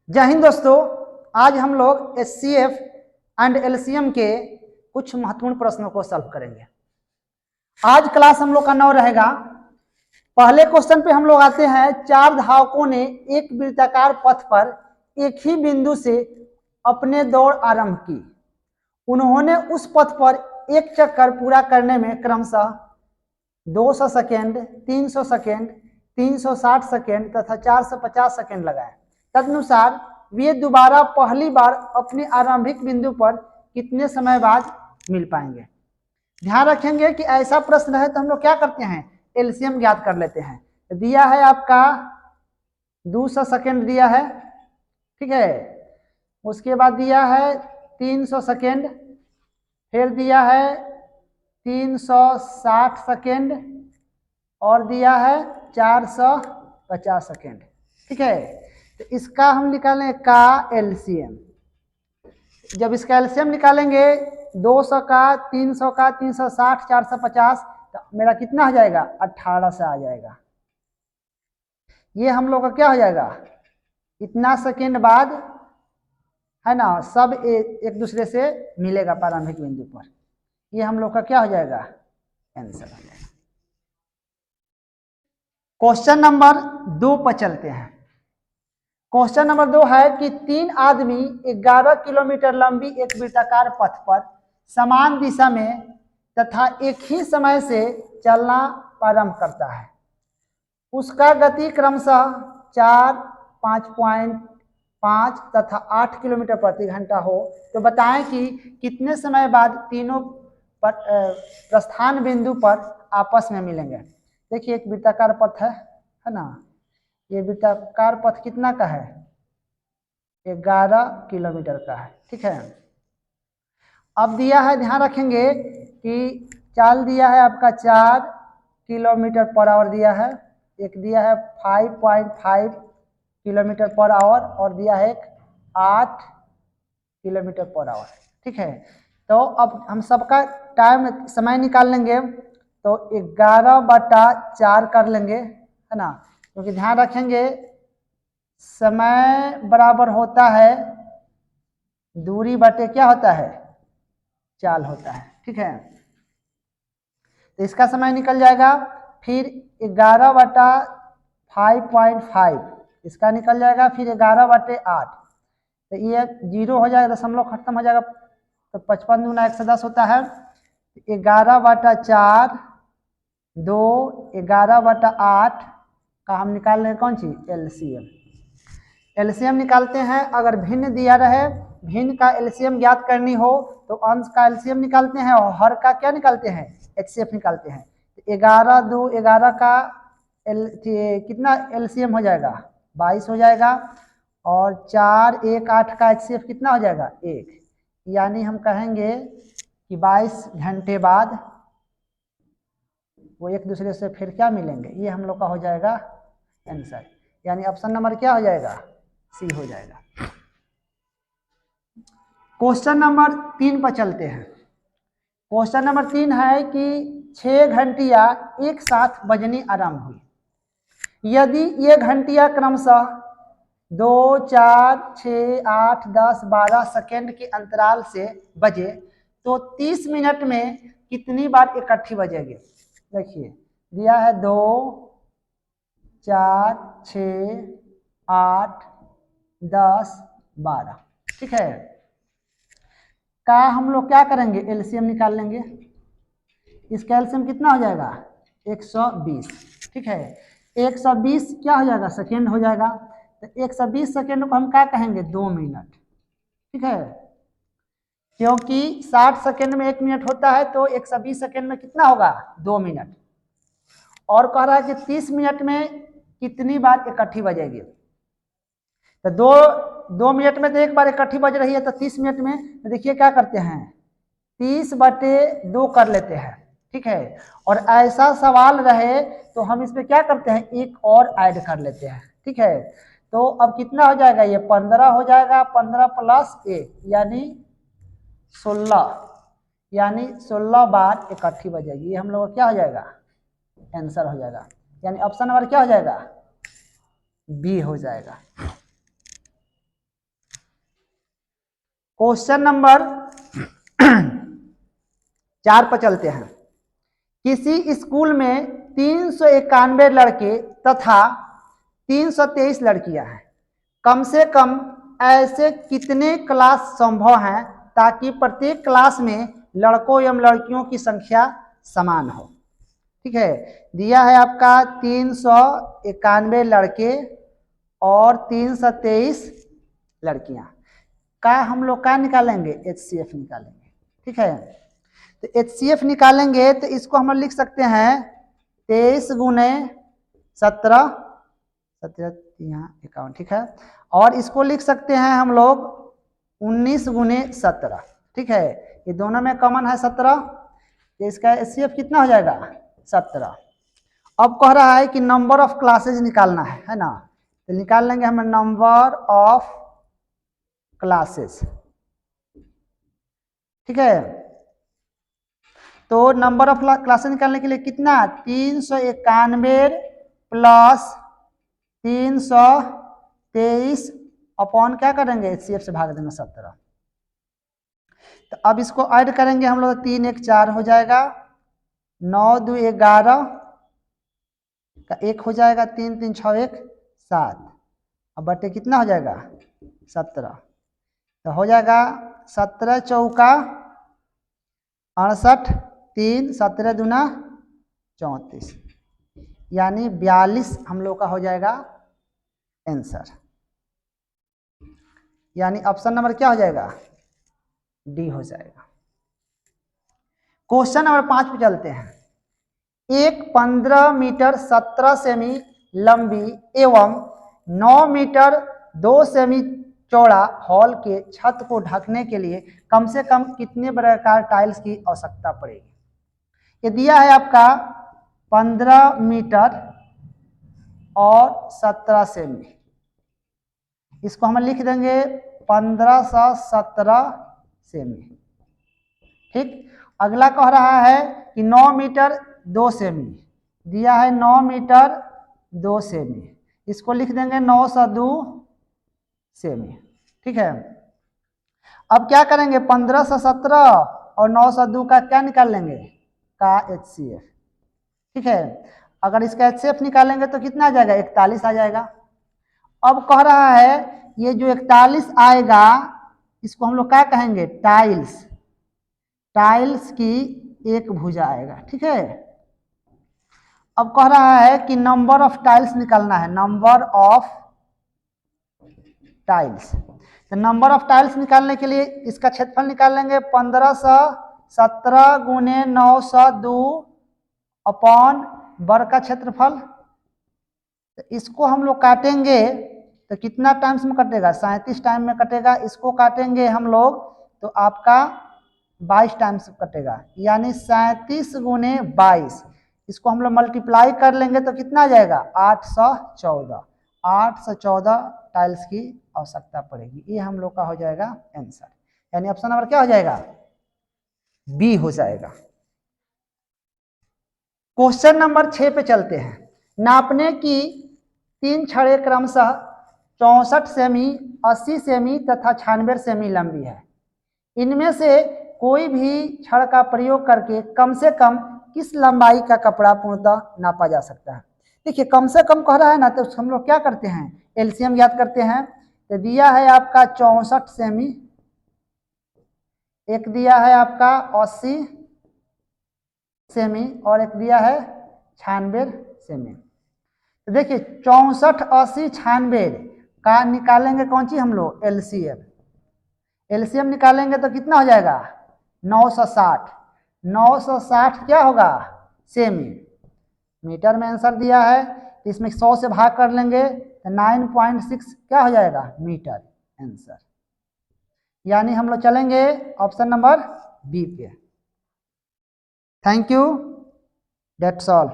जय हिंद दोस्तों। आज हम लोग एचसीएफ एंड एलसीएम के कुछ महत्वपूर्ण प्रश्नों को सॉल्व करेंगे। आज क्लास हम लोग का 9 रहेगा। पहले क्वेश्चन पे हम लोग आते हैं। चार धावकों ने एक वृत्ताकार पथ पर एक ही बिंदु से अपने दौड़ आरंभ की। उन्होंने उस पथ पर एक चक्कर पूरा करने में क्रमशः 200 सेकेंड, 300 सेकेंड, 360 सेकेंड तथा 450 सेकेंड लगाए। तदनुसार वे दोबारा पहली बार अपने आरंभिक बिंदु पर कितने समय बाद मिल पाएंगे। ध्यान रखेंगे कि ऐसा प्रश्न है तो हम लोग क्या करते हैं, एलसीएम ज्ञात कर लेते हैं। दिया है आपका 200 सेकेंड दिया है, ठीक है। उसके बाद दिया है 300 सेकेंड, फिर दिया है 360 सेकेंड और दिया है 450 सेकेंड, ठीक है। तो इसका हम निकालें का एलसीएम। जब इसका एलसीएम निकालेंगे 200 का, 300 का, 360, 450, तो मेरा कितना हो जाएगा, 18 से आ जाएगा। ये हम लोग का क्या हो जाएगा, इतना सेकेंड बाद है ना, सब एक दूसरे से मिलेगा प्रारंभिक बिंदु पर। ये हम लोग का क्या हो जाएगा, आंसर हो जाएगा। क्वेश्चन नंबर 2 पर चलते हैं। क्वेश्चन नंबर 2 है कि 3 आदमी 11 किलोमीटर लंबी एक वृत्ताकार पथ पर समान दिशा में तथा एक ही समय से चलना प्रारंभ करता है। उसका गति क्रमशः 4, 5.5 तथा 8 किलोमीटर प्रति घंटा हो तो बताएं कि कितने समय बाद तीनों प्रस्थान बिंदु पर आपस में मिलेंगे। देखिए एक वृत्ताकार पथ है ना। ये वृत्ताकार पथ कितना का है, 11 किलोमीटर का है, ठीक है। अब दिया है, ध्यान रखेंगे कि चाल दिया है आपका 4 किलोमीटर पर आवर दिया है, एक दिया है 5.5 किलोमीटर पर आवर और दिया है 8 किलोमीटर पर आवर, ठीक है। तो अब हम सबका टाइम समय निकाल लेंगे तो 11/4 कर लेंगे, है ना। क्योंकि ध्यान रखेंगे समय बराबर होता है दूरी बटे क्या होता है, चाल होता है, ठीक है। तो इसका समय निकल जाएगा। फिर 11/5.5 इसका निकल जाएगा। फिर 11/8 तो ये 0 हो जाएगा, दशमलव खत्म हो जाएगा। तो 55 दूना 110 होता है। 11/4 2 11/8 का हम निकाल लें कौन सी, एलसीएम। एलसीएम निकालते हैं। अगर भिन्न दिया रहे, भिन्न का एलसीएम ज्ञात करनी हो तो अंश का एलसीएम निकालते हैं और हर का क्या निकालते हैं, एचसीएफ निकालते हैं। 11 2 11 का कितना एलसीएम हो जाएगा, 22 हो जाएगा। और 4 1 8 का एचसीएफ कितना हो जाएगा, 1। यानी हम कहेंगे कि 22 घंटे बाद वो एक दूसरे से फिर क्या मिलेंगे। ये हम लोग का हो जाएगा आंसर। यानी ऑप्शन नंबर क्या हो जाएगा, सी हो जाएगा। क्वेश्चन नंबर 3 पर चलते हैं। क्वेश्चन नंबर 3 है कि 6 घंटियां एक साथ बजनी आरंभ हुई। यदि ये घंटियां क्रमशः 2 4 6 8 10 12 सेकेंड के अंतराल से बजे तो 30 मिनट में कितनी बार इकट्ठी बजेगी। देखिए दिया है 2 4 6 8 10 12, ठीक है। का हम लोग क्या करेंगे, एलसीएम निकाल लेंगे। इसका एलसीएम कितना हो जाएगा, 120, ठीक है। 120 क्या हो जाएगा, सेकेंड हो जाएगा। तो 120 सेकेंड को हम क्या कहेंगे, 2 मिनट, ठीक है। क्योंकि 60 सेकेंड में 1 मिनट होता है तो 120 सेकेंड में कितना होगा, 2 मिनट। और कह रहा है कि 30 मिनट में कितनी बार इकट्ठी बजेगी। तो 2 मिनट में तो एक बार इकट्ठी बज रही है, तो 30 मिनट में तो देखिए क्या करते हैं, 30/2 कर लेते हैं, ठीक है। और ऐसा सवाल रहे तो हम इसमें क्या करते हैं, एक और ऐड कर लेते हैं, ठीक है। तो अब कितना हो जाएगा, ये 15 हो जाएगा। 15 + 1 यानी 16, यानी 16 बार इकट्ठी बजेगी। ये हम लोग क्या हो जाएगा, आंसर हो जाएगा। यानी ऑप्शन नंबर क्या हो जाएगा, बी हो जाएगा। क्वेश्चन नंबर 4 पर चलते हैं। किसी स्कूल में 391 लड़के तथा 323 लड़कियां हैं। कम से कम ऐसे कितने क्लास संभव हैं ताकि प्रत्येक क्लास में लड़कों एवं लड़कियों की संख्या समान हो। ठीक है, दिया है आपका 391 लड़के और 323 लड़कियां का हम लोग का निकालेंगे, HCF निकालेंगे। ठीक है, तो HCF निकालेंगे तो इसको हम लिख सकते हैं 23 गुने 17, 17 यहाँ 51। ठीक है, और इसको लिख सकते हैं हम लोग 19 गुने 17। ठीक है, ये दोनों में कॉमन है 17, तो इसका HCF कितना हो जाएगा 17। अब कह रहा है कि नंबर ऑफ क्लासेज निकालना है ना, तो निकाल लेंगे हम नंबर ऑफ क्लासेस। ठीक है, तो नंबर ऑफ क्लासेस निकालने के लिए कितना 391 प्लस 323 अपॉन क्या करेंगे HCF से भाग देंगे 17। तो अब इसको ऐड करेंगे हम लोग, 3 1 4 हो जाएगा, 9 2 11 का 1 हो जाएगा, 3 3 6 1 7, अब बटे कितना हो जाएगा 17। तो हो जाएगा 17 चौका 68, 3 17 दूना 34, यानी 42 हम लोग का हो जाएगा आंसर। यानी ऑप्शन नंबर क्या हो जाएगा डी हो जाएगा। क्वेश्चन नंबर 5 पे चलते हैं। एक 15 मीटर 17 सेमी लंबी एवं 9 मीटर 2 सेमी चौड़ा हॉल के छत को ढकने के लिए कम से कम कितने वर्गाकार टाइल्स की आवश्यकता पड़ेगी। ये दिया है आपका 15 मीटर और 17 सेमी, इसको हम लिख देंगे 1517 सेमी। ठीक, अगला कह रहा है कि 9 मीटर 2 सेमी, दिया है 9 मीटर 2 सेमी, इसको लिख देंगे 902 सेमी। ठीक है, अब क्या करेंगे 1517 और 902 का क्या निकाल लेंगे का HCF। ठीक है, अगर इसका HCF निकालेंगे तो कितना आ जाएगा 41 आ जाएगा। अब कह रहा है ये जो 41 आएगा इसको हम लोग क्या कहेंगे टाइल्स, टाइल्स की एक भुजा आएगा। ठीक है, अब कह रहा है कि नंबर ऑफ टाइल्स निकालना है, नंबर ऑफ टाइल्स। तो नंबर ऑफ टाइल्स निकालने के लिए इसका क्षेत्रफल निकाल लेंगे 1517 गुने 902 अपॉन वर्ग का क्षेत्रफल। तो इसको हम लोग काटेंगे तो कितना टाइम्स में कटेगा 37 टाइम में कटेगा, इसको काटेंगे हम लोग तो आपका 22 टाइम्स कटेगा, यानी 37 गुने 22, इसको हम लोग मल्टीप्लाई कर लेंगे तो कितना आ जाएगा 814, 814 टाइल्स की आवश्यकता पड़ेगी। ये हम लोग का हो जाएगा आंसर, यानी ऑप्शन नंबर क्या हो जाएगा बी हो जाएगा। क्वेश्चन नंबर 6 पे चलते हैं। नापने की 3 छड़ें क्रमशः 64 सेमी, 80 सेमी तथा 96 सेमी लंबी है। इनमें से कोई भी छड़ का प्रयोग करके कम से कम किस लंबाई का कपड़ा पूर्णतः नापा जा सकता है। देखिए कम से कम कह रहा है ना, तो हम लोग क्या करते हैं एलसीएम याद करते हैं। तो दिया है आपका 64 सेमी, एक दिया है आपका 80 सेमी और एक दिया है 96 सेमी। तो देखिए 64 80 96 का निकालेंगे कौन सी हम लोग एलसीएम, एलसीएम निकालेंगे तो कितना हो जाएगा 960, 960 क्या होगा सेमी, मीटर में आंसर दिया है तो इसमें 100 से भाग कर लेंगे तो 9.6 क्या हो जाएगा मीटर आंसर। यानी हम लोग चलेंगे ऑप्शन नंबर बी पे। Thank you, that's all.